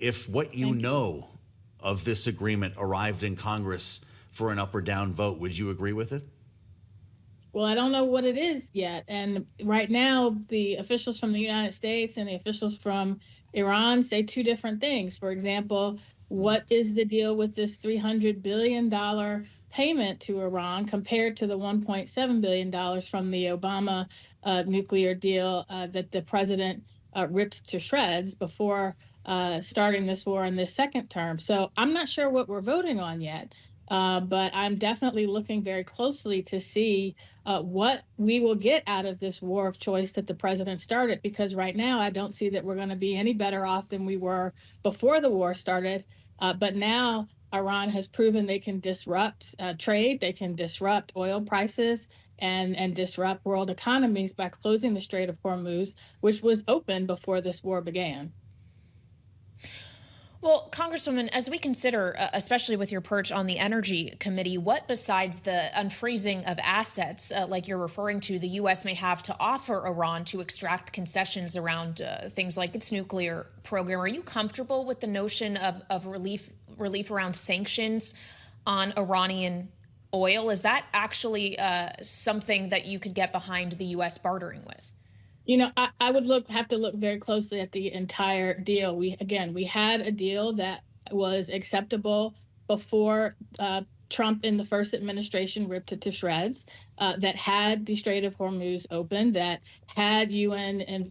If what you know of this agreement arrived in Congress for an up or down vote, would you agree with it? Well, I don't know what it is yet. And right now, the officials from the United States and the officials from Iran say two different things. For example, what is the deal with this $300 billion payment to Iran compared to the $1.7 billion from the Obama nuclear deal that the president ripped to shreds before starting this war in this second term? So I'm not sure what we're voting on yet. But I'm definitely looking very closely to see what we will get out of this war of choice that the president started, because right now I don't see that we're going to be any better off than we were before the war started. But now Iran has proven they can disrupt trade, they can disrupt oil prices, and disrupt world economies by closing the Strait of Hormuz, which was open before this war began. Well, Congresswoman, as we consider, especially with your perch on the Energy Committee, what besides the unfreezing of assets, like you're referring to, the U.S. may have to offer Iran to extract concessions around things like its nuclear program? Are you comfortable with the notion of relief around sanctions on Iranian oil? Is that actually something that you could get behind the U.S. bartering with? You know, I would have to look very closely at the entire deal. We had a deal that was acceptable before Trump in the first administration ripped it to shreds, that had the Strait of Hormuz open, that had UN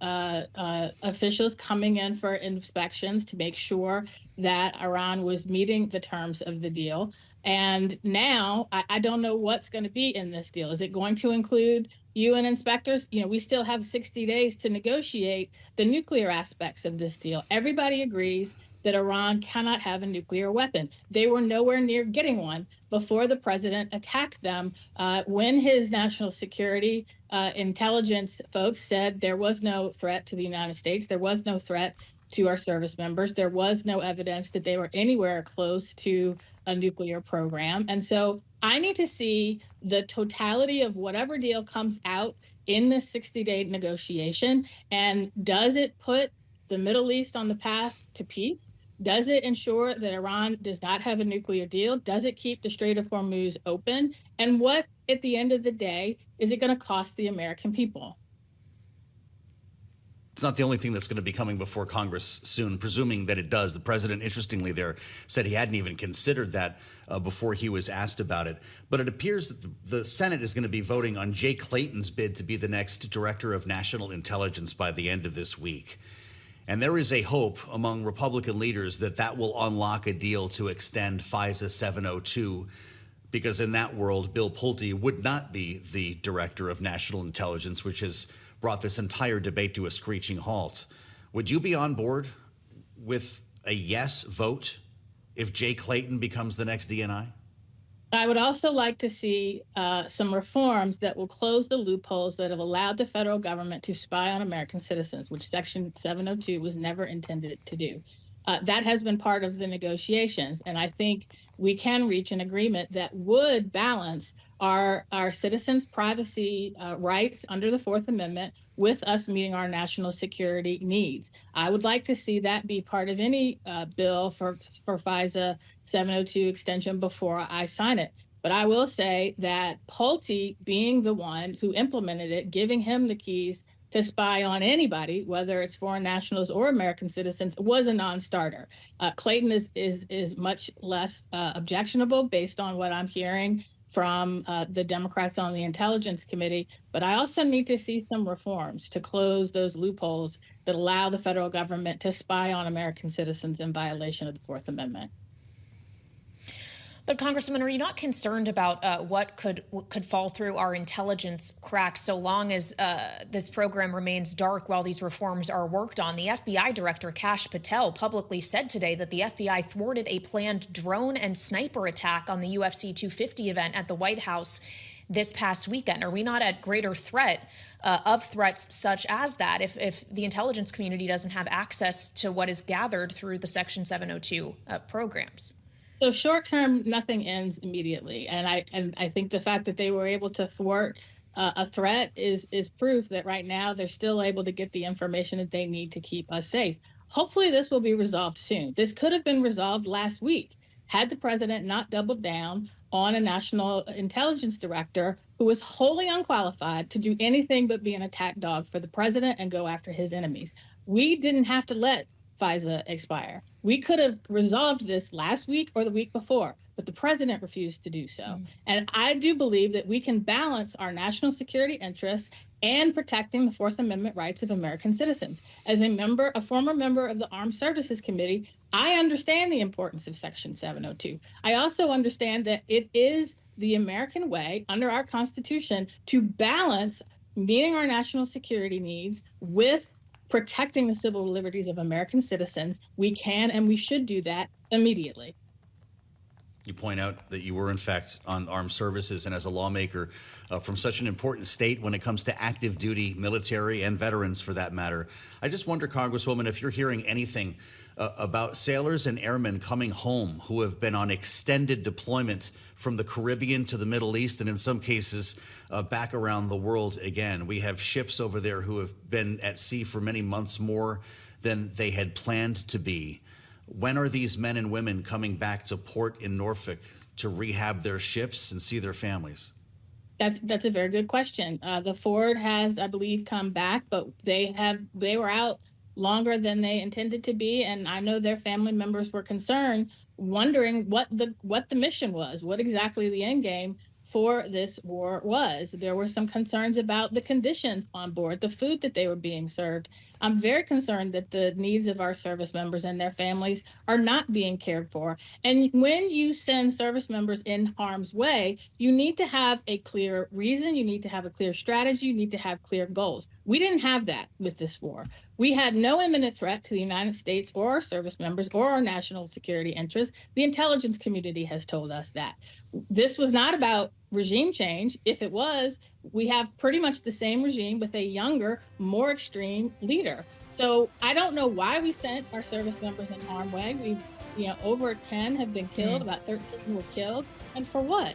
officials coming in for inspections to make sure that Iran was meeting the terms of the deal. And now I don't know what's going to be in this deal. Is it going to include UN inspectors? You know, we still have 60 days to negotiate the nuclear aspects of this deal. Everybody agrees that Iran cannot have a nuclear weapon. They were nowhere near getting one before the president attacked them, when his national security intelligence folks said there was no threat to the United States. There was no threat to our service members. There was no evidence that they were anywhere close to a nuclear program. And so I need to see the totality of whatever deal comes out in this 60-day negotiation. And does it put the Middle East on the path to peace? Does it ensure that Iran does not have a nuclear deal? Does it keep the Strait of Hormuz open? And what, at the end of the day, is it going to cost the American people? It's not the only thing that's going to be coming before Congress soon, presuming that it does. The president, interestingly, there said he hadn't even considered that before he was asked about it. But it appears that the Senate is going to be voting on Jay Clayton's bid to be the next director of national intelligence by the end of this week. And there is a hope among Republican leaders that that will unlock a deal to extend FISA 702, because in that world, Bill Pulte would not be the director of national intelligence, which has brought this entire debate to a screeching halt. Would you be on board with a yes vote if Jay Clayton becomes the next DNI? I would also like to see some reforms that will close the loopholes that have allowed the federal government to spy on American citizens, which Section 702 was never intended to do. That has been part of the negotiations, and I think we can reach an agreement that would balance our citizens' privacy rights under the Fourth Amendment with us meeting our national security needs. I would like to see that be part of any bill for FISA 702 extension before I sign it. But I will say that Pulte, being the one who implemented it, giving him the keys to spy on anybody, whether it's foreign nationals or American citizens, was a non-starter. Clayton is much less objectionable based on what I'm hearing from the Democrats on the Intelligence Committee. But I also need to see some reforms to close those loopholes that allow the federal government to spy on American citizens in violation of the Fourth Amendment. But Congresswoman, are you not concerned about what could fall through our intelligence cracks so long as this program remains dark while these reforms are worked on? The FBI Director Kash Patel publicly said today that the FBI thwarted a planned drone and sniper attack on the UFC 250 event at the White House this past weekend. Are we not at greater threat of threats such as that if the intelligence community doesn't have access to what is gathered through the Section 702 programs? So short term, nothing ends immediately, and I think the fact that they were able to thwart a threat is proof that right now they're still able to get the information that they need to keep us safe. Hopefully this will be resolved soon. This could have been resolved last week had the president not doubled down on a national intelligence director who was wholly unqualified to do anything but be an attack dog for the president and go after his enemies. We didn't have to let FISA expire. We could have resolved this last week or the week before, but the president refused to do so. And I do believe that we can balance our national security interests and protecting the Fourth Amendment rights of American citizens. As a former member of the Armed Services Committee, I understand the importance of Section 702. I also understand that it is the American way under our Constitution to balance meeting our national security needs with protecting the civil liberties of American citizens. We can and we should do that immediately. You point out that you were, in fact, on armed services and as a lawmaker from such an important state when it comes to active duty military and veterans, for that matter. I just wonder, Congresswoman, if you're hearing anything about sailors and airmen coming home who have been on extended deployment from the Caribbean to the Middle East and in some cases back around the world again. We have ships over there who have been at sea for many months more than they had planned to be. When are these men and women coming back to port in Norfolk to rehab their ships and see their families? That's a very good question. The Ford has, I believe, come back, but they were out longer than they intended to be, and I know their family members were concerned, wondering what the mission was, what exactly the end game for this war was. There were some concerns about the conditions on board, the food that they were being served. I'm very concerned that the needs of our service members and their families are not being cared for. And when you send service members in harm's way, you need to have a clear reason, you need to have a clear strategy, you need to have clear goals. We didn't have that with this war. We had no imminent threat to the United States or our service members or our national security interests. The intelligence community has told us that. This was not about regime change. If it was, we have pretty much the same regime with a younger, more extreme leader. So I don't know why we sent our service members in harm's way. Over 10 have been killed, about 13 were killed. And for what?